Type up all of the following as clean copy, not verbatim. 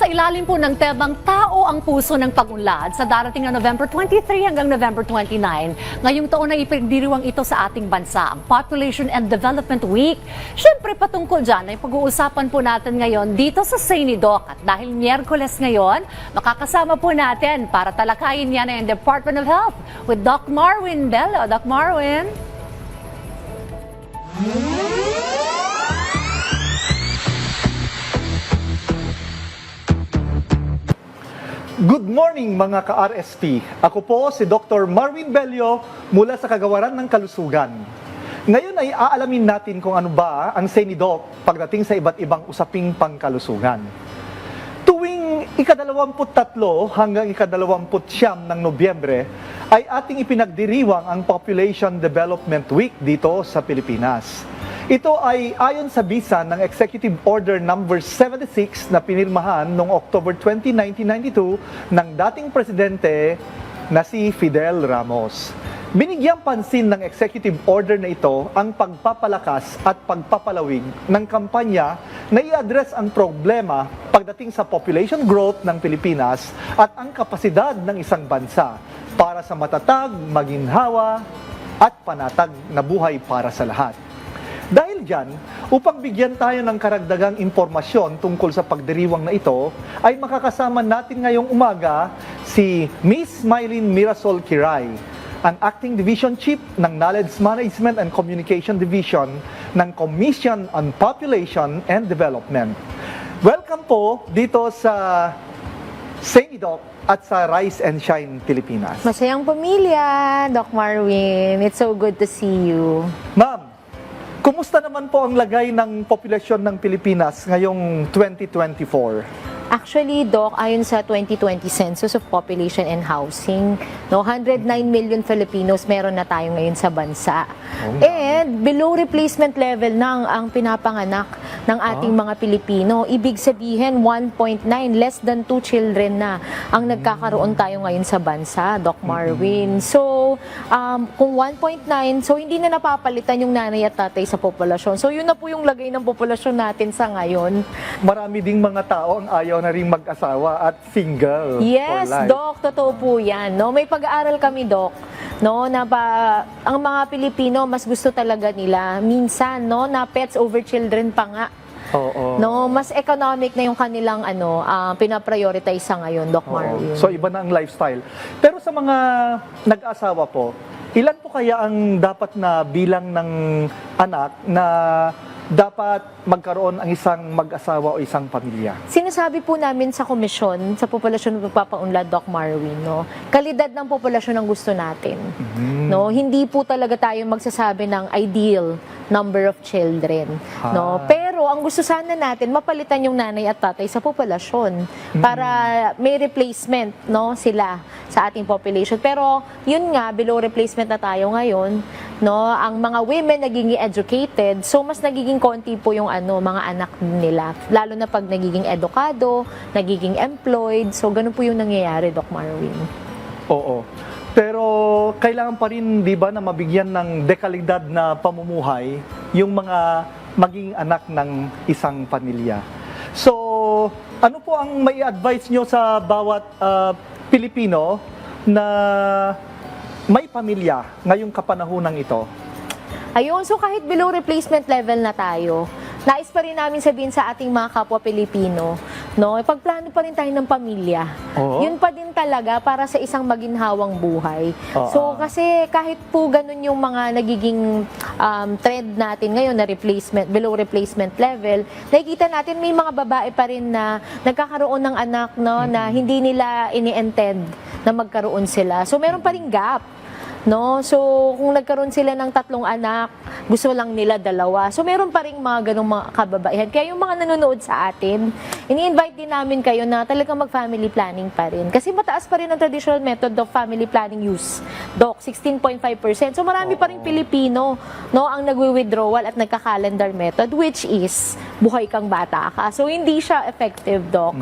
Sa ilalim po ng tebang Tao ang Puso ng Pag-unlad sa darating na November 23 hanggang November 29. Ngayong taon na ipinagdiriwang ito sa ating bansa, ang Population and Development Week. Siyempre patungkol dyan ay pag-uusapan po natin ngayon dito sa Doc. At dahil Miyerkules ngayon, makakasama po natin para talakayin yan ang Department of Health with Doc Marwin Bello. Doc Marwin. Good morning mga ka-RSP. Ako po si Dr. Marwin Bello mula sa Kagawaran ng Kalusugan. Ngayon ay aalamin natin kung ano ba ang Doc pagdating sa iba't ibang usaping pangkalusugan. Tuwing ika-23 hanggang ika-29 ng Nobyembre ay ating ipinagdiriwang ang Population Development Week dito sa Pilipinas. Ito ay ayon sa bisa ng Executive Order Number 76 na pinirmahan noong October 20, 1992 ng dating presidente na si Fidel Ramos. Binigyang pansin ng executive order na ito ang pagpapalakas at pagpapalawig ng kampanya na i-address ang problema pagdating sa population growth ng Pilipinas at ang kapasidad ng isang bansa para sa matatag, maginhawa at panatag na buhay para sa lahat. Dahil dyan, upang bigyan tayo ng karagdagang impormasyon tungkol sa pagdiriwang na ito, ay makakasama natin ngayong umaga si Miss Mylene Mirasol Kiray, ang Acting Division Chief ng Knowledge Management and Communication Division ng Commission on Population and Development. Welcome po dito sa Doc at sa Rise and Shine Pilipinas. Masayang pamilya, Doc Marwin. It's so good to see you. Ma'am, kumusta naman po ang lagay ng populasyon ng Pilipinas ngayong 2024? Actually, Doc, ayon sa 2020 Census of Population and Housing, 109 million Filipinos meron na tayo ngayon sa bansa. And below replacement level na ang pinapanganak ng ating mga Pilipino. Ibig sabihin, 1.9, less than 2 children na ang nagkakaroon tayo ngayon sa bansa, Doc Marwin. So, kung 1.9, so hindi na napapalitan yung nanay at tatay sa populasyon. So, yun na po yung lagay ng populasyon natin sa ngayon. Marami ding mga tao ang ayaw na rin mag-asawa at single Yes, for life. Doc, totoo po yan. No? May pag-aaral kami, Doc, no, na ang mga Pilipino, mas gusto talaga nila, minsan, no, na pets over children pa nga. Oo. No, mas economic na yung kanilang pinaprioritize sa ngayon, Doc Marwin. So iba na ang lifestyle. Pero sa mga nag-asawa po, ilan po kaya ang dapat na bilang ng anak na dapat magkaroon ang isang mag-asawa o isang pamilya? Sinasabi po namin sa komisyon, sa populasyon ng pagpapaunlad, Doc Marwin, no, kalidad ng populasyon ang gusto natin. No, hindi po talaga tayo magsasabi ng ideal number of children, no. Pero ang gusto sana natin mapalitan yung nanay at tatay sa populasyon para may replacement, no, sila sa ating population. Pero yun nga, below replacement na tayo ngayon, no. Ang mga women nagiging educated, so mas nagiging konti po yung mga anak nila, lalo na pag nagiging edukado, nagiging employed. So ganun po yung nangyayari, Doc Marwin. Oo. Pero kailangan pa rin, di ba, na mabigyan ng dekalidad na pamumuhay yung mga maging anak ng isang pamilya. So, ano po ang may advice nyo sa bawat Pilipino na may pamilya ngayong kapanahonang ito? Ayun, so kahit below replacement level na tayo, nais pa rin namin sabihin sa ating mga kapwa Pilipino, no, pagplano pa rin tayo ng pamilya. Yun pa din talaga para sa isang maginhawang buhay. So kasi kahit po ganun yung mga nagiging trend natin ngayon na replacement, below replacement level, nakikita natin may mga babae pa rin na nagkakaroon ng anak, no, na hindi nila ini-intend na magkaroon sila. So meron pa rin gap. No? So, kung nagkaroon sila ng 3 anak, gusto lang nila 2. So, meron pa rin mga ganong mga kababaihan. Kaya yung mga nanonood sa atin, ini-invite din namin kayo na talagang mag-family planning pa rin. Kasi mataas pa rin ang traditional method of family planning use. Doc, 16.5%. So, marami pa rin Pilipino, no, ang nagwi-withdrawal at nagka-calendar method, which is buhay kang bata ka. So, hindi siya effective, Doc.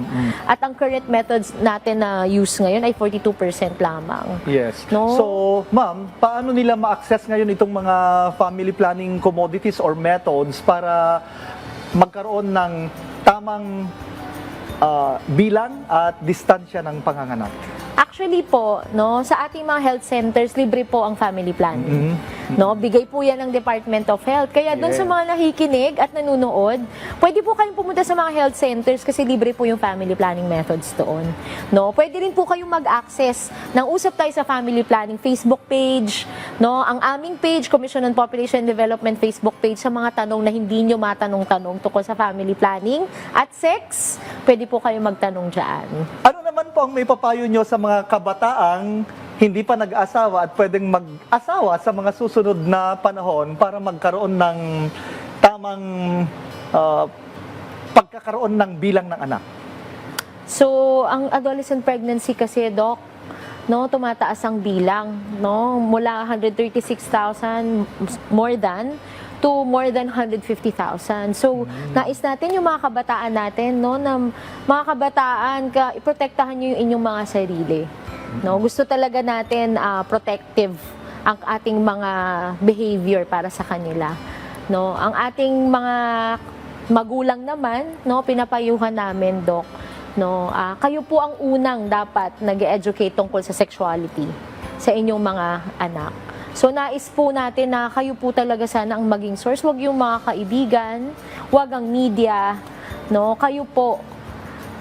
At ang current methods natin na use ngayon ay 42% lamang. Yes. No? So, ma'am, paano nila ma-access ngayon itong mga family planning commodities or methods para magkaroon ng tamang bilang at distansya ng panganganak? Actually po, no, sa ating mga health centers, libre po ang family planning. No, bigay po 'yan ng Department of Health. Kaya doon sa Yeah. mga nakikinig at nanonood, pwede po kayong pumunta sa mga health centers kasi libre po yung family planning methods doon. No, pwede rin po kayong mag-access ng Usap Tayo sa Family Planning Facebook page, no, ang aming page, Commission on Population Development Facebook page, sa mga tanong na hindi nyo matanong-tanong tungkol sa family planning at sex, pwede po kayong magtanong diyan. Ano naman po ang may papayo nyo sa mga kabataang hindi pa nag-asawa at pwedeng mag-asawa sa mga susunod na panahon para magkaroon ng tamang pagkakaroon ng bilang ng anak? So, ang adolescent pregnancy kasi, Doc, no, tumataas ang bilang, no, mula 136,000 more than to more than 150,000. So, nais natin yung mga kabataan natin, no, na mga kabataan, iprotektahan nyo yung inyong mga sarili. No, gusto talaga natin protective ang ating mga behavior para sa kanila. No, ang ating mga magulang naman, no, pinapayuhan namin, Doc, no, kayo po ang unang dapat nag-educate tungkol sa sexuality sa inyong mga anak. So, nais po natin na kayo po talaga sana ang maging source. Huwag yung mga kaibigan, huwag ang media, no? Kayo po.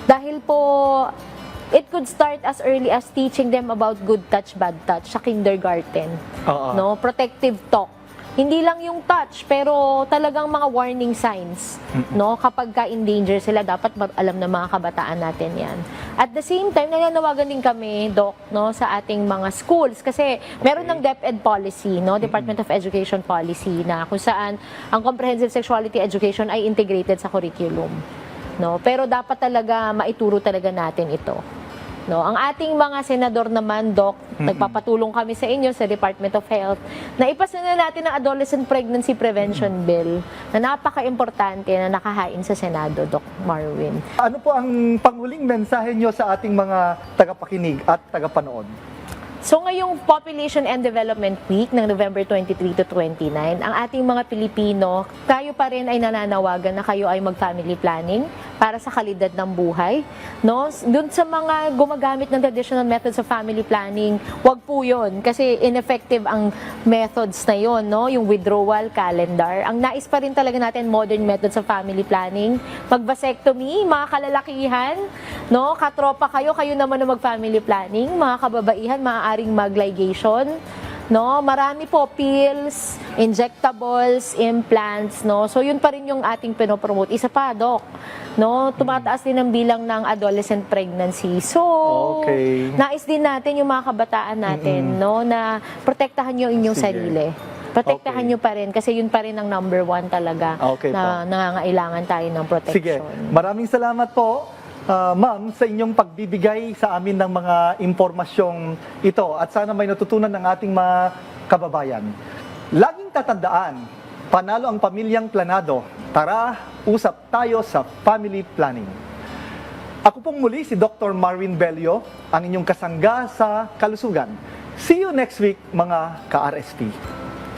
Dahil po, it could start as early as teaching them about good touch, bad touch sa kindergarten. No? Protective talk. Hindi lang yung touch, pero talagang mga warning signs. No? Kapag ka-in danger sila, dapat alam ng mga kabataan natin yan. At the same time, nananawagan din kami, Doc, no, sa ating mga schools. Kasi meron ng DepEd policy, no, Department of Education policy, na kung saan ang comprehensive sexuality education ay integrated sa curriculum. No? Pero dapat talaga maituro talaga natin ito. No, ang ating mga senador naman, Doc, nagpapatulong kami sa inyo sa Department of Health na ipasa na natin ang Adolescent Pregnancy Prevention Bill na napaka-importante na nakahain sa Senado, Doc Marwin. Ano po ang panghuling mensahe nyo sa ating mga tagapakinig at tagapanood? So ngayong Population and Development Week ng November 23 to 29, ang ating mga Pilipino, tayo pa rin ay nananawagan na kayo ay mag-family planning para sa kalidad ng buhay. No? Doon sa mga gumagamit ng traditional methods of family planning, wag po yun kasi ineffective ang methods na yun, no? Yung withdrawal calendar. Ang nais pa rin talaga natin modern methods of family planning, mag-vasectomy, mga kalalakihan, no? Katropa kayo, kayo naman na mag-family planning, mga kababaihan, maaaring mag-ligation, no? Marami po, pills, injectables, implants, no? So yun pa rin yung ating pinopromote. Isa pa, Doc, no? Tumataas din ang bilang ng adolescent pregnancy. So, nais din natin yung mga kabataan natin, no, na protektahan yung inyong sarili. Protektahan nyo pa rin kasi yun pa rin ang number one talaga na nangangailangan tayo ng protection. Sige, maraming salamat po, ma'am, sa inyong pagbibigay sa amin ng mga impormasyong ito at sana may natutunan ng ating mga kababayan. Laging tatandaan, panalo ang pamilyang planado. Tara, usap tayo sa family planning. Ako pong muli si Dr. Marwin Bello, ang inyong kasangga sa kalusugan. See you next week, mga ka-RSP.